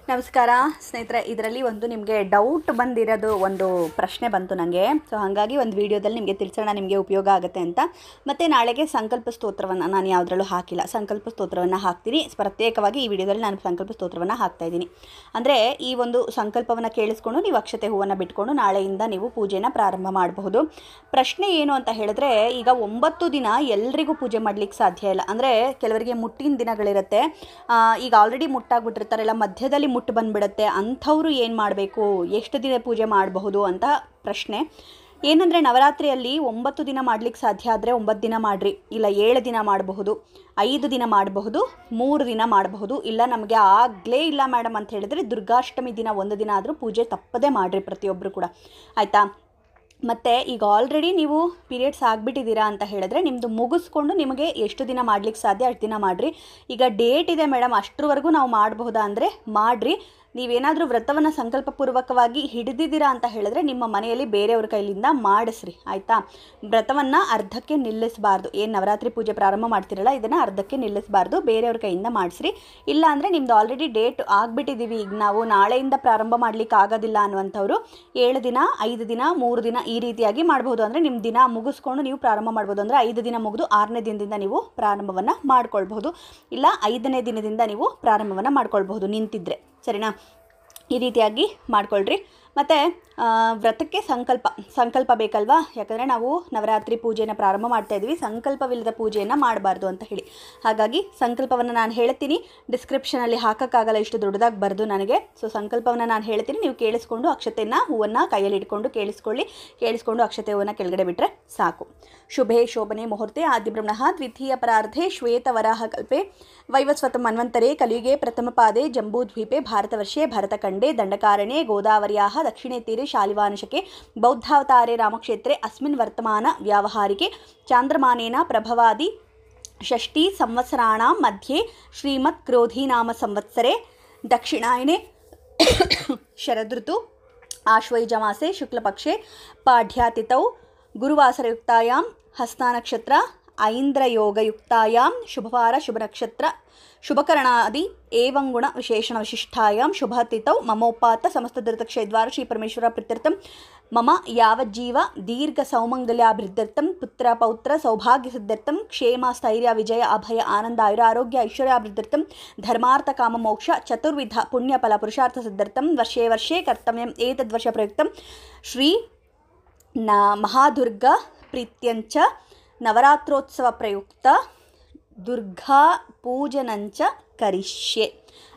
ನಮಸ್ಕಾರ ಸ್ನೇಹಿತರೆ, ಇದರಲ್ಲಿ ಒಂದು ನಿಮಗೆ ಡೌಟ್ ಬಂದಿರೋದು ಒಂದು ಪ್ರಶ್ನೆ ಬಂತು ನನಗೆ. ಸೊ ಹಾಗಾಗಿ ಒಂದು ವಿಡಿಯೋದಲ್ಲಿ ನಿಮಗೆ ತಿಳಿಸೋಣ, ನಿಮಗೆ ಉಪಯೋಗ ಆಗುತ್ತೆ ಅಂತ. ಮತ್ತು ನಾಳೆಗೆ ಸಂಕಲ್ಪ ಸ್ತೋತ್ರವನ್ನು ನಾನು ಯಾವುದರಲ್ಲೂ ಹಾಕಿಲ್ಲ, ಸಂಕಲ್ಪ ಸ್ತೋತ್ರವನ್ನು ಹಾಕ್ತೀನಿ. ಪ್ರತ್ಯೇಕವಾಗಿ ಈ ವಿಡಿಯೋದಲ್ಲಿ ನಾನು ಸಂಕಲ್ಪ ಸ್ತೋತ್ರವನ್ನು ಹಾಕ್ತಾಯಿದ್ದೀನಿ. ಅಂದರೆ ಈ ಒಂದು ಸಂಕಲ್ಪವನ್ನು ಕೇಳಿಸ್ಕೊಂಡು ನೀವು ಅಕ್ಷತೆ ಹೂವನ್ನು ಬಿಟ್ಕೊಂಡು ನಾಳೆಯಿಂದ ನೀವು ಪೂಜೆನ ಪ್ರಾರಂಭ ಮಾಡಬಹುದು. ಪ್ರಶ್ನೆ ಏನು ಅಂತ ಹೇಳಿದ್ರೆ, ಈಗ 9 ದಿನ ಎಲ್ರಿಗೂ ಪೂಜೆ ಮಾಡಲಿಕ್ಕೆ ಸಾಧ್ಯ ಇಲ್ಲ. ಅಂದರೆ ಕೆಲವರಿಗೆ ಮುಟ್ಟಿನ ದಿನಗಳಿರುತ್ತೆ, ಈಗ ಆಲ್ರೆಡಿ ಮುಟ್ಟಾಗ್ಬಿಟ್ಟಿರ್ತಾರಲ್ಲ, ಮಧ್ಯದಲ್ಲಿ ಮುಟ್ಟು ಬಂದುಬಿಡುತ್ತೆ. ಅಂಥವರು ಏನು ಮಾಡಬೇಕು, ಎಷ್ಟು ದಿನ ಪೂಜೆ ಮಾಡಬಹುದು ಅಂತ ಪ್ರಶ್ನೆ. ಏನಂದರೆ ನವರಾತ್ರಿಯಲ್ಲಿ 9 ದಿನ ಮಾಡಲಿಕ್ಕೆ ಸಾಧ್ಯ ಆದರೆ 9 ದಿನ ಮಾಡಿರಿ, ಇಲ್ಲ 7 ದಿನ ಮಾಡಬಹುದು, 5 ದಿನ ಮಾಡಬಹುದು, 3 ದಿನ ಮಾಡಬಹುದು. ಇಲ್ಲ ನಮಗೆ ಆಗಲೇ ಇಲ್ಲ ಮೇಡಮ್ ಅಂತ ಹೇಳಿದರೆ ದುರ್ಗಾಷ್ಟಮಿ ದಿನ 1 ದಿನ ಆದರೂ ಪೂಜೆ ತಪ್ಪದೇ ಮಾಡಿರಿ ಪ್ರತಿಯೊಬ್ಬರು ಕೂಡ, ಆಯಿತಾ. ಮತ್ತು ಈಗ ಆಲ್ರೆಡಿ ನೀವು ಪೀರಿಯಡ್ಸ್ ಆಗಿಬಿಟ್ಟಿದ್ದೀರಾ ಅಂತ ಹೇಳಿದ್ರೆ ನಿಮ್ಮದು ಮುಗಿಸ್ಕೊಂಡು ನಿಮಗೆ ಎಷ್ಟು ದಿನ ಮಾಡಲಿಕ್ಕೆ ಸಾಧ್ಯ ಅಷ್ಟು ದಿನ ಮಾಡಿರಿ. ಈಗ ಡೇಟ್ ಇದೆ ಮೇಡಮ್ ಅಷ್ಟರವರೆಗೂ ನಾವು ಮಾಡಬಹುದಾ ಅಂದರೆ ಮಾಡಿರಿ. ನೀವೇನಾದರೂ ವ್ರತವನ್ನು ಸಂಕಲ್ಪಪೂರ್ವಕವಾಗಿ ಹಿಡಿದಿದ್ದೀರಾ ಅಂತ ಹೇಳಿದ್ರೆ ನಿಮ್ಮ ಮನೆಯಲ್ಲಿ ಬೇರೆಯವ್ರ ಕೈಲಿಂದ ಮಾಡಿಸ್ರಿ, ಆಯಿತಾ. ವ್ರತವನ್ನು ಅರ್ಧಕ್ಕೆ ನಿಲ್ಲಿಸಬಾರ್ದು. ಏನು ನವರಾತ್ರಿ ಪೂಜೆ ಪ್ರಾರಂಭ ಮಾಡ್ತಿರಲ್ಲ, ಇದನ್ನು ಅರ್ಧಕ್ಕೆ ನಿಲ್ಲಿಸಬಾರ್ದು, ಬೇರೆಯವ್ರ ಕೈಯಿಂದ ಮಾಡಿಸ್ರಿ. ಇಲ್ಲ ಅಂದರೆ ನಿಮ್ಮದು ಆಲ್ರೆಡಿ ಡೇಟ್ ಆಗಿಬಿಟ್ಟಿದ್ದೀವಿ, ಈಗ ನಾವು ನಾಳೆಯಿಂದ ಪ್ರಾರಂಭ ಮಾಡಲಿಕ್ಕೆ ಆಗೋದಿಲ್ಲ ಅನ್ನುವಂಥವ್ರು 7 ದಿನ 5 ದಿನ 3 ದಿನ ಈ ರೀತಿಯಾಗಿ ಮಾಡ್ಬೋದು. ಅಂದರೆ ನಿಮ್ಮ ದಿನ ಮುಗಿಸ್ಕೊಂಡು ನೀವು ಪ್ರಾರಂಭ ಮಾಡ್ಬೋದು. ಅಂದರೆ 5 ದಿನ ಮುಗಿದು 6ನೇ ದಿನದಿಂದ ನೀವು ಪ್ರಾರಂಭವನ್ನು ಮಾಡ್ಕೊಳ್ಬಹುದು, ಇಲ್ಲ 5ನೇ ದಿನದಿಂದ ನೀವು ಪ್ರಾರಂಭವನ್ನು ಮಾಡ್ಕೊಳ್ಬಹುದು ನಿಂತಿದ್ರೆ, ಸರಿನಾ. ಈ ರೀತಿಯಾಗಿ ಮಾಡ್ಕೊಳ್ರಿ. ಮತ್ತು ವ್ರತಕ್ಕೆ ಸಂಕಲ್ಪ ಬೇಕಲ್ವಾ, ಯಾಕಂದರೆ ನಾವು ನವರಾತ್ರಿ ಪೂಜೆನ ಪ್ರಾರಂಭ ಮಾಡ್ತಾಯಿದ್ವಿ, ಸಂಕಲ್ಪವಿಲ್ಲದ ಪೂಜೆಯನ್ನು ಮಾಡಬಾರ್ದು ಅಂತ ಹೇಳಿ. ಹಾಗಾಗಿ ಸಂಕಲ್ಪವನ್ನು ನಾನು ಹೇಳ್ತೀನಿ, ಡಿಸ್ಕ್ರಿಪ್ಷನಲ್ಲಿ ಹಾಕೋಕ್ಕಾಗಲ್ಲ, ಇಷ್ಟು ದೊಡ್ಡದಾಗಿ ಬರೆದು ನನಗೆ. ಸೊ ಸಂಕಲ್ಪವನ್ನು ನಾನು ಹೇಳ್ತೀನಿ, ನೀವು ಕೇಳಿಸ್ಕೊಂಡು ಅಕ್ಷತೆಯನ್ನು ಹೂವನ್ನು ಕೈಯಲ್ಲಿ ಇಟ್ಕೊಂಡು ಕೇಳಿಸ್ಕೊಂಡು ಅಕ್ಷತೆ ಹೂವನ್ನು ಕೆಳಗಡೆ ಬಿಟ್ಟರೆ ಸಾಕು. ಶುಭೆ ಶೋಭನೆ ಮುಹೂರ್ತೆ ಆದಿಬ್ರಹ್ಮಣಃ ದ್ವಿತೀಯ ಪರಾರ್ಧೆ ಶ್ವೇತವರಾಹ ಕಲ್ಪೆ ವೈವಸ್ವತ ಮನ್ವಂತರೆ ಕಲಿಯುಗೆ ಪ್ರಥಮ ಪಾದೆ ಜಂಬೂದ್ವೀಪೆ ಭಾರತವರ್ಷೆ ಭರತಖಂಡೆ ದಂಡಕಾರಣ್ಯೆ ಗೋದಾವರ್ಯಾಃ ದಕ್ಷಿಣೆ ತೀರೆ ಶಾಲಿವಾನಶಕೆ ಬೌದ್ಧಾವತಾರೆ ರಾಮಕ್ಷೇತ್ರೆ ಅಸ್ಮಿನ್ ವರ್ತಮಾನ ವ್ಯಾವಹಾರಿಕೆ ಚಾಂದ್ರಮಾನೇನ ಪ್ರಭವಾದಿ ಷಷ್ಠಿ ಸಂವತ್ಸರಾಣಾಂ ಮಧ್ಯೆ ಶ್ರೀಮತ್ ಕ್ರೋಧಿ ನಾಮ ಸಂವತ್ಸರೆ ದಕ್ಷಿಣಾಯನೆ ಶರದೃತು ಆಶ್ವಯುಜಮಾಸೆ ಶುಕ್ಲಪಕ್ಷೆ ಪಾಢ್ಯಾತಿಥೌ ಗುರುವಾಸರಯುಕ್ತಾಯಾಂ ಹಸ್ತಾನಕ್ಷತ್ರ ಐಂದ್ರಯೋಗಯುಕ್ತಾಯಾಂ ಶುಭವಾರ ಶುಭನಕ್ಷತ್ರ ಶುಭಕರಣಾದಿ ಏವಂಗುಣ ವಿಶೇಷಣ ವಿಶಿಷ್ಟಾಯಾಂ ಶುಭತಿಥೌ ಮಮೋಪಾತ ಸಮಸ್ತಧೃತಕ್ಷೇದ್ವಾರ ಶ್ರೀ ಪರಮೇಶ್ವರ ಪ್ರೀತ್ಯರ್ಥಂ ಮಮ ಯಾವಜ್ಜೀವ ದೀರ್ಘ ಸೌಮಂಗಲ್ಯಾಭಿವೃದ್ಧರ್ಥಂ ಪುತ್ರ ಪೌತ್ರ ಸೌಭಾಗ್ಯ ಸಿದ್ಧರ್ಥಂ ಕ್ಷೇಮ ಸ್ಥೈರ್ಯ ವಿಜಯ ಅಭಯ ಆನಂದ ಆಯುರ ಆರೋಗ್ಯ ಐಶ್ವರ್ಯಾಭಿವೃದ್ಧರ್ಥಂ ಧರ್ಮಾರ್ಥ ಕಾಮ ಮೋಕ್ಷ ಚತುರ್ವಿಧ ಪುಣ್ಯಫಲ ಪುರುಷಾರ್ಥ ಸಿದ್ಧರ್ಥಂ ವರ್ಷೇ ವರ್ಷೇ ಕರ್ತವ್ಯಂ ಏತದ್ವರ್ಷ ಪ್ರಯುಕ್ತಂ ಶ್ರೀ ಮಹಾದುರ್ಗಾ ಪ್ರೀತ್ಯಂಚ ನವರಾತ್ರೋತ್ಸವ ಪ್ರಯುಕ್ತ ದುರ್ಗಾ ಪೂಜನಂಚ ಕರಿಷ್ಯೆ.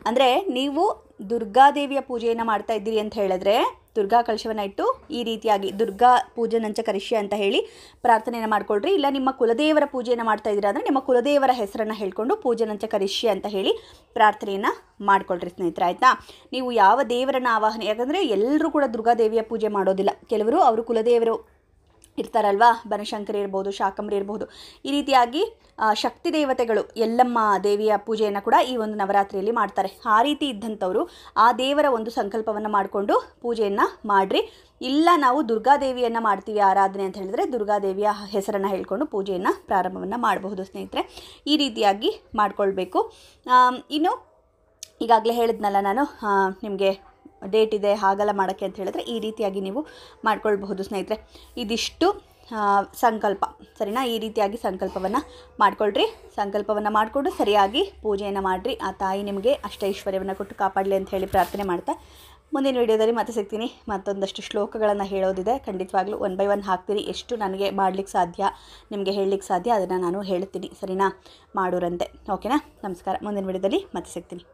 ಅಂದರೆ ನೀವು ದುರ್ಗಾದೇವಿಯ ಪೂಜೆಯನ್ನು ಮಾಡ್ತಾ ಇದ್ದೀರಿ ಅಂತ ಹೇಳಿದ್ರೆ ದುರ್ಗಾ ಕಲಶವನ್ನು ಇಟ್ಟು ಈ ರೀತಿಯಾಗಿ ದುರ್ಗಾ ಪೂಜನಂಚ ಕರಿಷ್ಯೆ ಅಂತ ಹೇಳಿ ಪ್ರಾರ್ಥನೆಯನ್ನು ಮಾಡ್ಕೊಳ್ರಿ. ಇಲ್ಲ ನಿಮ್ಮ ಕುಲದೇವರ ಪೂಜೆಯನ್ನು ಮಾಡ್ತಾ ಇದ್ದೀರಾ ಅಂದರೆ ನಿಮ್ಮ ಕುಲದೇವರ ಹೆಸರನ್ನು ಹೇಳ್ಕೊಂಡು ಪೂಜನಂಚ ಕರಿಷ್ಯೆ ಅಂತ ಹೇಳಿ ಪ್ರಾರ್ಥನೆಯನ್ನು ಮಾಡ್ಕೊಳ್ರಿ ಸ್ನೇಹಿತರೆ, ಆಯಿತಾ. ನೀವು ಯಾವ ದೇವರನ್ನು ಆವಾಹನೆ, ಯಾಕಂದರೆ ಎಲ್ಲರೂ ಕೂಡ ದುರ್ಗಾದೇವಿಯ ಪೂಜೆ ಮಾಡೋದಿಲ್ಲ, ಕೆಲವರು ಅವರು ಕುಲದೇವರು ಇರ್ತಾರಲ್ವಾ, ಬನಶಂಕರಿ ಇರ್ಬೋದು, ಶಾಕಂಬರಿ ಇರ್ಬೋದು, ಈ ರೀತಿಯಾಗಿ ಶಕ್ತಿ ದೇವತೆಗಳು ಎಲ್ಲಮ್ಮ ದೇವಿಯ ಪೂಜೆಯನ್ನು ಕೂಡ ಈ ಒಂದು ನವರಾತ್ರಿಯಲ್ಲಿ ಮಾಡ್ತಾರೆ. ಆ ರೀತಿ ಇದ್ದಂಥವರು ಆ ದೇವರ ಒಂದು ಸಂಕಲ್ಪವನ್ನು ಮಾಡಿಕೊಂಡು ಪೂಜೆಯನ್ನು ಮಾಡಿರಿ. ಇಲ್ಲ ನಾವು ದುರ್ಗಾದೇವಿಯನ್ನು ಮಾಡ್ತೀವಿ ಆರಾಧನೆ ಅಂತ ಹೇಳಿದರೆ ದುರ್ಗಾದೇವಿಯ ಹೆಸರನ್ನು ಹೇಳ್ಕೊಂಡು ಪೂಜೆಯನ್ನು ಪ್ರಾರಂಭವನ್ನು ಮಾಡಬಹುದು ಸ್ನೇಹಿತರೆ. ಈ ರೀತಿಯಾಗಿ ಮಾಡಿಕೊಳ್ಬೇಕು. ಇನ್ನು ಈಗಾಗಲೇ ಹೇಳಿದ್ನಲ್ಲ ನಾನು ನಿಮಗೆ ಡೇಟ್ ಇದೆ ಹಾಗೆಲ್ಲ ಮಾಡೋಕ್ಕೆ ಅಂತ ಹೇಳಿದ್ರೆ ಈ ರೀತಿಯಾಗಿ ನೀವು ಮಾಡ್ಕೊಳ್ಬಹುದು ಸ್ನೇಹಿತರೆ. ಇದಿಷ್ಟು ಸಂಕಲ್ಪ, ಸರಿನಾ. ಈ ರೀತಿಯಾಗಿ ಸಂಕಲ್ಪವನ್ನು ಮಾಡ್ಕೊಳ್ರಿ. ಸಂಕಲ್ಪವನ್ನು ಮಾಡಿಕೊಂಡು ಸರಿಯಾಗಿ ಪೂಜೆಯನ್ನು ಮಾಡಿರಿ. ಆ ತಾಯಿ ನಿಮಗೆ ಅಷ್ಟೈಶ್ವರ್ಯವನ್ನು ಕೊಟ್ಟು ಕಾಪಾಡಲಿ ಅಂತ ಹೇಳಿ ಪ್ರಾರ್ಥನೆ ಮಾಡ್ತಾ ಮುಂದಿನ ವಿಡಿಯೋದಲ್ಲಿ ಮತ್ತೆ ಸಿಗ್ತೀನಿ. ಮತ್ತೊಂದಷ್ಟು ಶ್ಲೋಕಗಳನ್ನು ಹೇಳೋದಿದೆ, ಖಂಡಿತವಾಗ್ಲೂ 1 by 1 ಹಾಕ್ತೀನಿ. ಎಷ್ಟು ನನಗೆ ಮಾಡಲಿಕ್ಕೆ ಸಾಧ್ಯ, ನಿಮಗೆ ಹೇಳಲಿಕ್ಕೆ ಸಾಧ್ಯ ಅದನ್ನು ನಾನು ಹೇಳ್ತೀನಿ, ಸರಿನಾ. ಮಾಡೋರಂತೆ, ಓಕೆನಾ. ನಮಸ್ಕಾರ. ಮುಂದಿನ ವಿಡಿಯೋದಲ್ಲಿ ಮತ್ತೆ ಸಿಗ್ತೀನಿ.